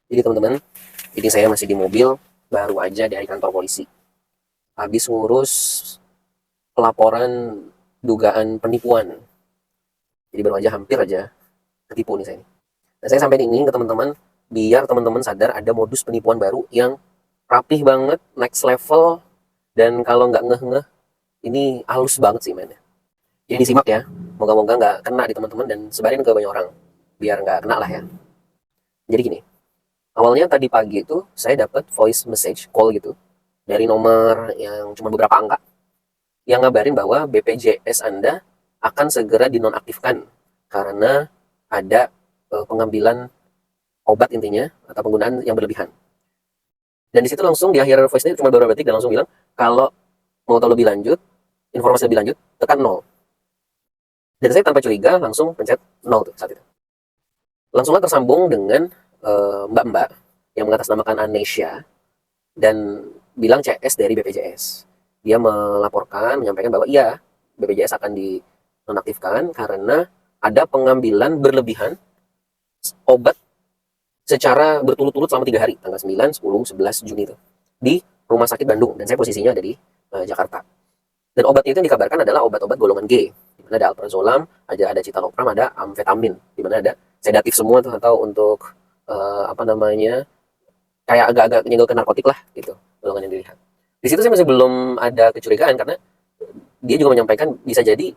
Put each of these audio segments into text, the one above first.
Jadi teman-teman, ini saya masih di mobil, baru aja dari kantor polisi. Habis ngurus pelaporan dugaan penipuan. Jadi baru aja hampir aja ketipu nih saya. Nah, saya sampai ini ke teman-teman, biar teman-teman sadar ada modus penipuan baru yang rapih banget, next level, dan kalau nggak ngeh-ngeh, ini halus banget sih mainnya. Jadi disimak ya, moga-moga nggak kena di teman-teman dan sebarin ke banyak orang, biar nggak kena lah ya. Jadi gini, awalnya tadi pagi itu saya dapat voice message call gitu dari nomor yang cuma beberapa angka yang ngabarin bahwa BPJS Anda akan segera dinonaktifkan karena ada pengambilan obat intinya atau penggunaan yang berlebihan. Dan di situ langsung di akhir voice-nya cuma beberapa detik dan langsung bilang kalau mau tahu lebih lanjut, informasi lebih lanjut, tekan nol. Dan saya tanpa curiga langsung pencet nol tuh saat itu. Langsunglah tersambung dengan mbak-mbak yang mengatasnamakan Anesha dan bilang CS dari BPJS. Dia melaporkan, menyampaikan bahwa iya, BPJS akan dinonaktifkan karena ada pengambilan berlebihan obat secara berturut-turut selama 3 hari, tanggal 9, 10, 11 Juni itu, di Rumah Sakit Bandung, dan saya posisinya ada di Jakarta. Dan obatnya itu yang dikabarkan adalah obat-obat golongan G, di mana ada alprazolam, ada citalopram, ada amfetamin, di mana ada sedatif semua tuh, atau untuk apa namanya, kayak agak-agak nyenggol ke narkotik lah gitu, golongan yang dilihat. Di situ saya masih belum ada kecurigaan karena dia juga menyampaikan bisa jadi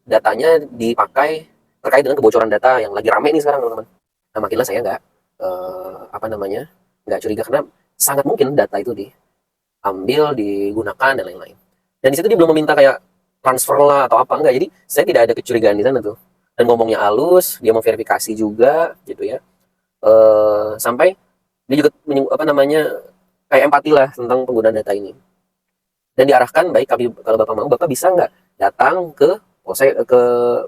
datanya dipakai terkait dengan kebocoran data yang lagi rame nih sekarang teman-teman. Nah makinlah saya nggak apa namanya, nggak curiga karena sangat mungkin data itu diambil, digunakan dan lain-lain. Dan di situ dia belum meminta kayak transfer lah atau apa, enggak. Jadi saya tidak ada kecurigaan di sana tuh. Dan ngomongnya halus, dia mau verifikasi juga gitu ya. Sampai dia juga apa namanya, kayak empati lah tentang penggunaan data ini. Dan diarahkan, baik kami, kalau bapak mau, bapak bisa nggak datang ke ke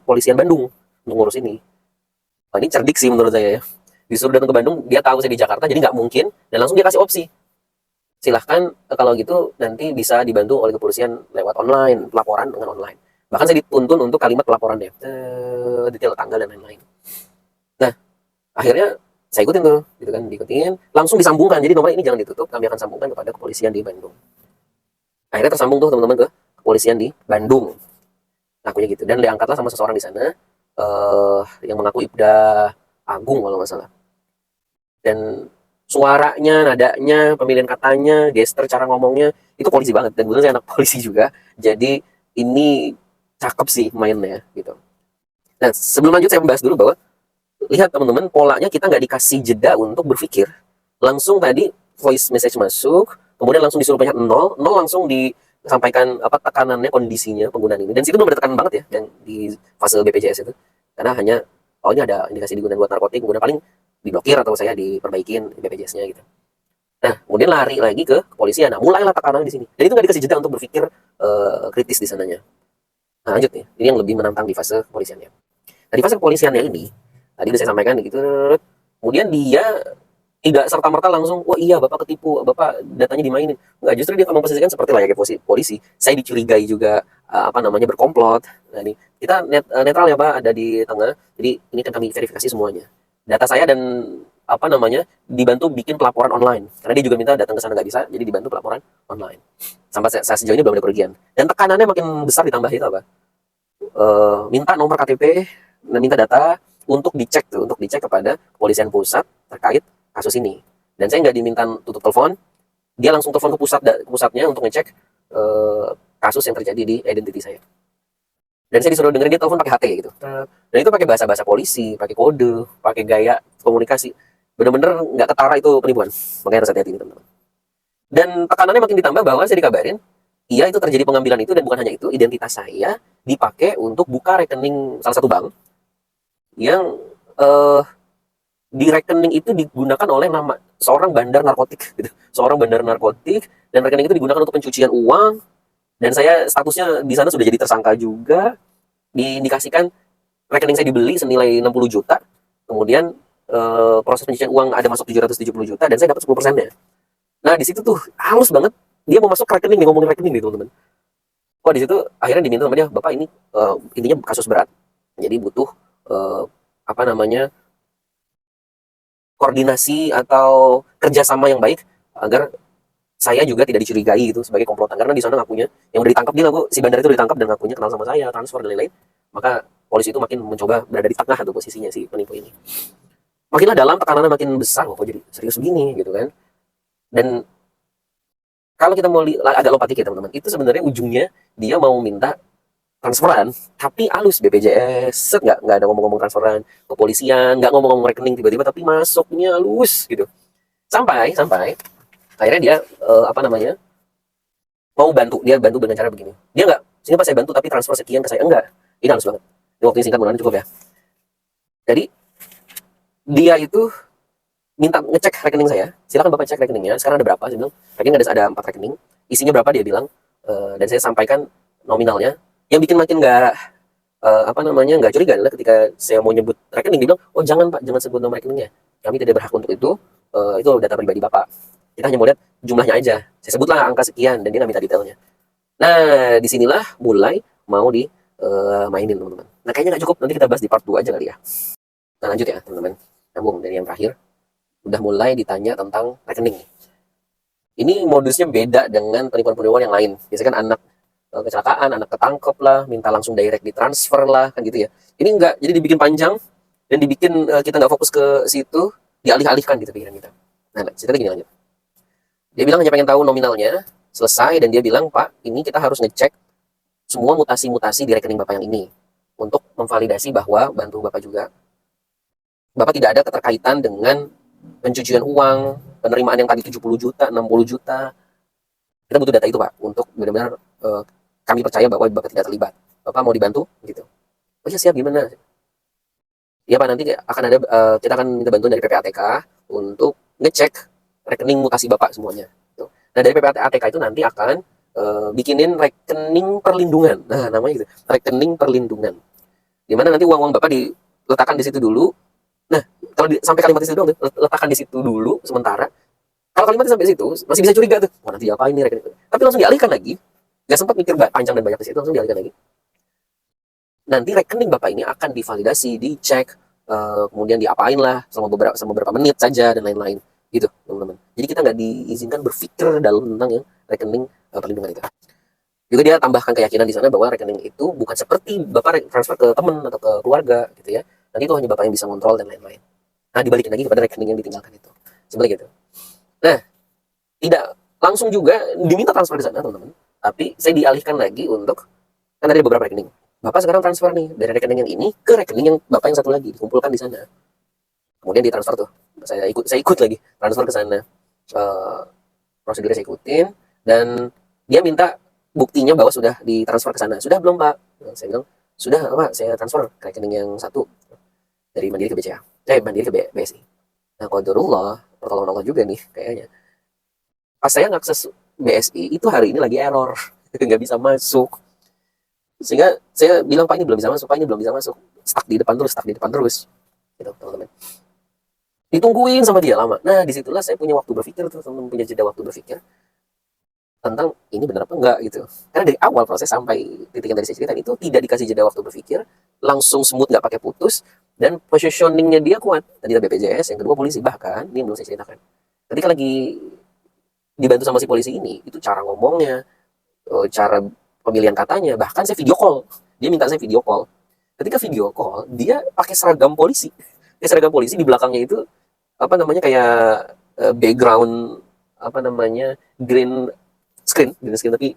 polisian Bandung untuk ngurus ini. Nah, ini cerdik sih menurut saya ya. Disuruh datang ke Bandung, dia tahu saya di Jakarta, jadi nggak mungkin. Dan langsung dia kasih opsi. Silahkan kalau gitu nanti bisa dibantu oleh kepolisian lewat online, pelaporan dengan online. Bahkan saya dituntun untuk kalimat pelaporannya, detail tanggal dan lain-lain. Nah, akhirnya saya ikutin tuh, gitu kan, diikutin, langsung disambungkan. Jadi nomor ini jangan ditutup, kami akan sambungkan kepada kepolisian di Bandung. Akhirnya tersambung tuh teman-teman ke kepolisian di Bandung. Ngakunya gitu. Dan diangkatlah sama seseorang di sana yang mengaku Ibda Agung kalau nggak salah. Dan suaranya, nadanya, pemilihan katanya, gesture, cara ngomongnya itu polisi banget. Dan kebetulan saya anak polisi juga. Jadi ini cakep sih mainnya gitu. Nah, sebelum lanjut saya membahas dulu bahwa lihat teman-teman, polanya kita nggak dikasih jeda untuk berpikir. Langsung tadi voice message masuk, kemudian langsung disuruh pencet nol, nol langsung disampaikan apa tekanannya, kondisinya penggunaan ini. Dan situ belum ada tekanan banget ya, yang di fase BPJS itu. Karena hanya, oh ini ada indikasi digunakan buat narkotik, kemudian paling diblokir atau saya diperbaikin BPJS-nya gitu. Nah, kemudian lari lagi ke kepolisian. Nah, mulailah tekanan di sini. Dan itu nggak dikasih jeda untuk berpikir kritis di sananya. Nah, lanjut nih. Ini yang lebih menantang di fase kepolisiannya. Nah, di fase kepolisiannya ini, tadi udah saya sampaikan gitu, kemudian dia tidak serta-merta langsung, wah iya bapak ketipu, bapak datanya dimainin. Enggak, justru dia memposisikan seperti layaknya polisi. Saya dicurigai juga apa namanya, berkomplot. Nah, ini kita netral ya Pak, ada di tengah. Jadi ini kan kami verifikasi semuanya. Data saya dan apa namanya, dibantu bikin pelaporan online. Karena dia juga minta datang ke sana nggak bisa, jadi dibantu pelaporan online. Sampai saya sejauh ini belum ada kerugian. Dan tekanannya makin besar ditambah itu apa? Minta nomor KTP, minta data untuk dicek tuh, untuk dicek kepada kepolisian pusat terkait kasus ini. Dan saya nggak diminta tutup telepon, dia langsung telepon ke pusatnya untuk ngecek kasus yang terjadi di identity saya. Dan saya disuruh dengerin dia telepon pakai HT gitu. Dan itu pakai bahasa-bahasa polisi, pakai kode, pakai gaya komunikasi. Bener-bener nggak ketara itu penipuan. Makanya harus hati-hati nih teman-teman. Dan tekanannya makin ditambah bahwa saya dikabarin, iya itu terjadi pengambilan itu, dan bukan hanya itu, identitas saya dipakai untuk buka rekening salah satu bank yang di rekening itu digunakan oleh nama seorang bandar narkotik gitu. Seorang bandar narkotik, dan rekening itu digunakan untuk pencucian uang, dan saya statusnya di sana sudah jadi tersangka juga. Diindikasikan rekening saya dibeli senilai 60 juta, kemudian proses pencucian uang ada masuk 770 juta, dan saya dapat 10%-nya. Nah di situ tuh halus banget, dia mau masuk rekening nih, ngomongin rekening nih teman-teman. Oh di situ akhirnya diminta sama dia, bapak ini intinya kasus berat, jadi butuh apa namanya, koordinasi atau kerjasama yang baik agar saya juga tidak dicurigai gitu sebagai komplotan, karena di sana ngakunya yang udah ditangkap, dia ngaku si bandar itu udah ditangkap dan ngakunya kenal sama saya, transfer dan lain-lain. Maka polisi itu makin mencoba berada di tengah tuh posisinya si penipu ini. Makinlah dalam, tekanannya makin besar, kok jadi serius begini gitu kan. Dan kalau kita mau agak lompat dikit teman-teman, itu sebenarnya ujungnya dia mau minta transferan, tapi halus BPJS, set, nggak ada ngomong-ngomong transferan, kepolisian nggak ngomong-ngomong rekening tiba-tiba, tapi masuknya halus gitu. Sampai akhirnya dia apa namanya, mau bantu, dia bantu dengan cara begini. Dia nggak, sini pas saya bantu tapi transfer sekian ke saya, enggak. Ini halus banget. Ini waktunya singkat, mudah-mudahan cukup ya. Jadi dia itu minta ngecek rekening saya, silakan bapak cek rekeningnya, sekarang ada berapa? Saya bilang rekening ada 4 rekening, isinya berapa dia bilang, dan saya sampaikan nominalnya. Yang bikin makin nggak apa namanya, nggak curiga adalah ketika saya mau nyebut rekening, dia bilang, oh jangan pak, jangan sebut nama rekeningnya, kami tidak berhak untuk itu data pribadi bapak, kita hanya mau lihat jumlahnya aja. Saya sebutlah angka sekian dan dia nggak minta detailnya. Nah disinilah mulai mau mainin teman-teman. Nah kayaknya nggak cukup, nanti kita bahas di part 2 aja kali ya. Nah lanjut ya teman-teman, nyambung dari yang terakhir, udah mulai ditanya tentang rekening. Ini modusnya beda dengan penipuan-penipuan yang lain. Biasanya kan anak kecelakaan, anak ketangkep lah, minta langsung direct ditransfer lah, kan gitu ya. Ini enggak, jadi dibikin panjang dan dibikin kita nggak fokus ke situ, dialih-alihkan gitu pikiran kita. Nah, ceritanya gini lanjut. Dia bilang hanya pengen tahu nominalnya, selesai, dan dia bilang, Pak, ini kita harus ngecek semua mutasi-mutasi di rekening Bapak yang ini untuk memvalidasi bahwa bantu Bapak juga, Bapak tidak ada keterkaitan dengan pencucian uang, penerimaan yang tadi 70 juta, 60 juta. Kita butuh data itu Pak, untuk benar-benar kami percaya bahwa Bapak tidak terlibat. Bapak mau dibantu? Gitu. Oh iya siap, gimana? Ya Pak, nanti akan ada, kita akan minta bantuan dari PPATK untuk ngecek rekening mutasi Bapak semuanya. Gitu. Nah dari PPATK itu nanti akan bikinin rekening perlindungan. Nah namanya gitu, rekening perlindungan. Dimana nanti uang-uang Bapak diletakkan di situ dulu. Nah, kalau sampai kalimat itu doang, letakkan di situ dulu sementara. Kalau kalimatnya sampai situ, masih bisa curiga tuh. Wah, nanti apa ini rekening? Tapi langsung dialihkan lagi. Nggak sempat mikir panjang dan banyak di situ, langsung dialihkan lagi. Nanti rekening Bapak ini akan divalidasi, dicek, kemudian diapain lah selama beberapa menit saja dan lain-lain. Gitu, teman-teman. Jadi kita nggak diizinkan berpikir dalam tentang yang rekening perlindungan itu. Juga dia tambahkan keyakinan di sana bahwa rekening itu bukan seperti Bapak transfer ke teman atau ke keluarga gitu ya. Nanti itu hanya Bapak yang bisa kontrol dan lain-lain. Nah, dibalikin lagi kepada rekening yang ditinggalkan itu. Sebenarnya gitu. Nah, tidak langsung juga diminta transfer ke sana, teman-teman. Tapi saya dialihkan lagi untuk, kan ada beberapa rekening. Bapak sekarang transfer nih dari rekening yang ini ke rekening yang Bapak yang satu lagi, dikumpulkan di sana. Kemudian ditransfer tuh. Saya ikut lagi transfer ke sana. Prosedurnya saya ikutin dan dia minta buktinya bahwa sudah ditransfer ke sana. Sudah belum Pak? Saya bilang, sudah Pak, saya transfer ke rekening yang satu dari Mandiri ke BCA. Mandiri ke BSI. Nah, qadarullah, pertolongan Allah juga nih kayaknya. Pas saya ngakses BSI, itu hari ini lagi error. Nggak bisa masuk. Sehingga saya bilang, Pak ini belum bisa masuk, Pak ini belum bisa masuk. Stuck di depan terus. Gitu, teman-teman. Ditungguin sama dia lama. Nah, disitulah saya punya waktu berpikir tuh, teman-teman, punya jeda waktu berpikir tentang ini benar apa enggak gitu. Karena dari awal proses sampai titik yang tadi saya ceritakan itu tidak dikasih jeda waktu berpikir, langsung smooth, nggak pakai putus, dan positioningnya dia kuat. Tadi ada BPJS, yang kedua polisi, bahkan ini yang belum saya ceritakan. Ketika lagi dibantu sama si polisi ini, itu cara ngomongnya, cara pemilihan katanya, bahkan saya video call. Dia minta saya video call. Ketika video call, dia pakai seragam polisi. Seragam polisi di belakangnya itu apa namanya, kayak background apa namanya, green screen, tapi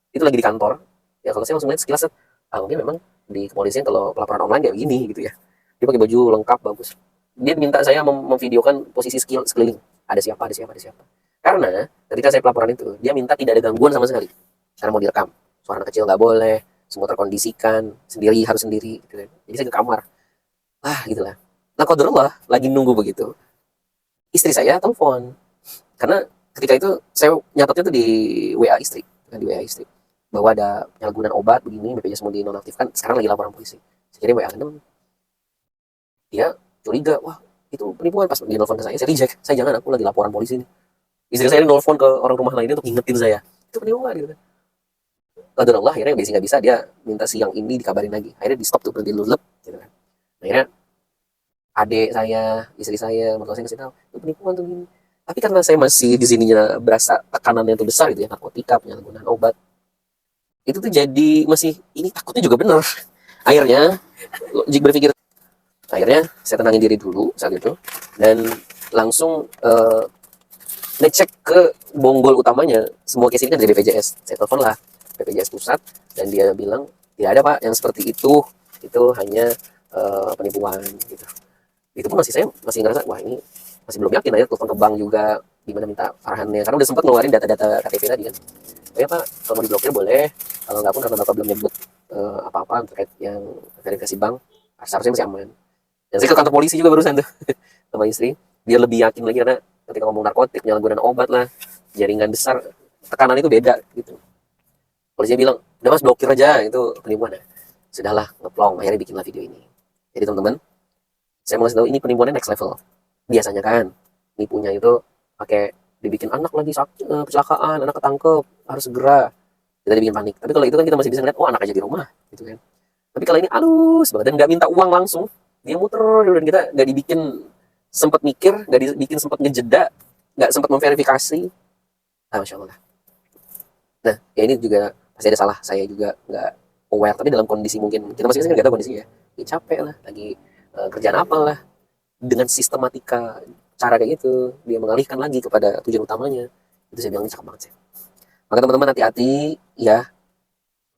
itu lagi di kantor. Ya kalau saya langsung lihat sekilas, mungkin memang di kepolisian kalau pelaporan online kayak begini gitu ya. Dia pakai baju lengkap bagus. Dia minta saya memvideokan posisi sekeliling. Ada siapa. Karena ketika saya pelaporan itu, dia minta tidak ada gangguan sama sekali. Karena mau direkam. Suara anak kecil nggak boleh, semua terkondisikan, harus sendiri. Gitu kan. Jadi saya ke kamar. Gitulah. Nah, qadarullah, lagi nunggu begitu, istri saya telepon. Karena ketika itu saya nyatetnya tuh di WA istri, bahwa ada penyalahgunaan obat begini, BPJS mau dinonaktifkan, sekarang lagi laporan polisi. Saya kirim WA, dia curiga, wah itu penipuan. Pas dia nelfon ke saya reject, saya jangan, aku lagi laporan polisi nih. Istri saya nelfon ke orang rumah lainnya untuk ngingetin saya, itu penipuan gitu kan. Qadarullah, akhirnya nggak bisa, dia minta siang ini dikabarin lagi, akhirnya di stop tuh, berhenti lulep gitu kan. Akhirnya adik saya, istri saya, mertua saya kasih tahu itu penipuan tuh gini. Tapi karena saya masih di sininya berasa tekanannya itu besar gitu ya, narkotika, penyalahgunaan obat, itu tuh jadi masih ini takutnya juga bener. Akhirnya Jik berpikir, akhirnya saya tenangin diri dulu saat itu dan langsung ngecek ke bonggol utamanya. Semua case ini kan dari BPJS. Saya telepon lah BPJS pusat dan dia bilang tidak ada pak yang seperti itu hanya penipuan gitu. Itu pun saya masih ngerasa wah ini masih belum yakin, aja telepon ke bank juga gimana minta arahannya karena udah sempat ngeluarin data-data KTP tadi kan. Oh ya pak, kalau mau diblokir boleh, kalau nggak pun karena bapak belum nyebut apa-apa terkait yang verifikasi bank, seharusnya masih aman. Dan saya ke kantor polisi juga barusan tuh sama istri biar lebih yakin lagi karena ketika ngomong narkotik, penyalahgunaan obat lah, jaringan besar, tekanan itu beda gitu. Polisi bilang udah mas blokir aja itu penipuan. Sudahlah ngeplong, akhirnya bikinlah video ini. Jadi teman-teman, saya mau kasih tahu ini penipuannya next level. Biasanya kan nipunya itu pakai dibikin anak lagi sakit, kecelakaan, anak ketangkep, harus segera kita dibikin panik. Tapi kalau itu kan kita masih bisa ngeliat, oh anak aja di rumah gitu kan. Tapi kalau ini halus banget dan nggak minta uang langsung, dia muter dan kita nggak dibikin sempat mikir, nggak dibikin sempat ngejeda, nggak sempat memverifikasi. Ah, masya Allah. Nah, ya ini juga pasti ada salah. Saya juga nggak aware, tapi dalam kondisi mungkin kita masing-masing kan nggak tahu kondisinya. Ya, capek lah, lagi kerjaan apa lah, dengan sistematika cara kayak gitu dia mengalihkan lagi kepada tujuan utamanya. Itu saya bilang ini cakep banget sih. Maka teman-teman hati-hati ya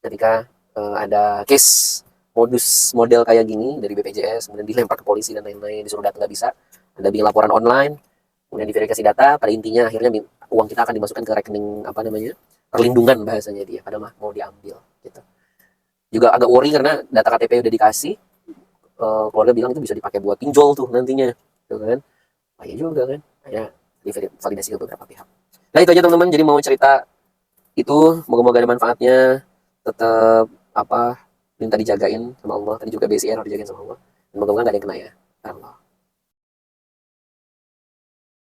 ketika ada case modus model kayak gini dari BPJS kemudian dilempar ke polisi dan lain-lain, disuruh datang nggak bisa, Anda bikin laporan online kemudian diverifikasi data, pada intinya akhirnya uang kita akan dimasukkan ke rekening apa namanya perlindungan bahasanya dia, padahal mah mau diambil gitu. Juga agak worry karena data KTP udah dikasih, keluarga bilang itu bisa dipakai buat pinjol tuh nantinya gitu kan. Oh iya juga kan, ya validasi ke beberapa pihak. Nah itu aja teman-teman, jadi mau cerita itu moga-moga ada manfaatnya. Tetap apa minta dijagain sama Allah, tadi juga BCR harus dijagain sama Allah, moga-moga nggak ada yang kena ya.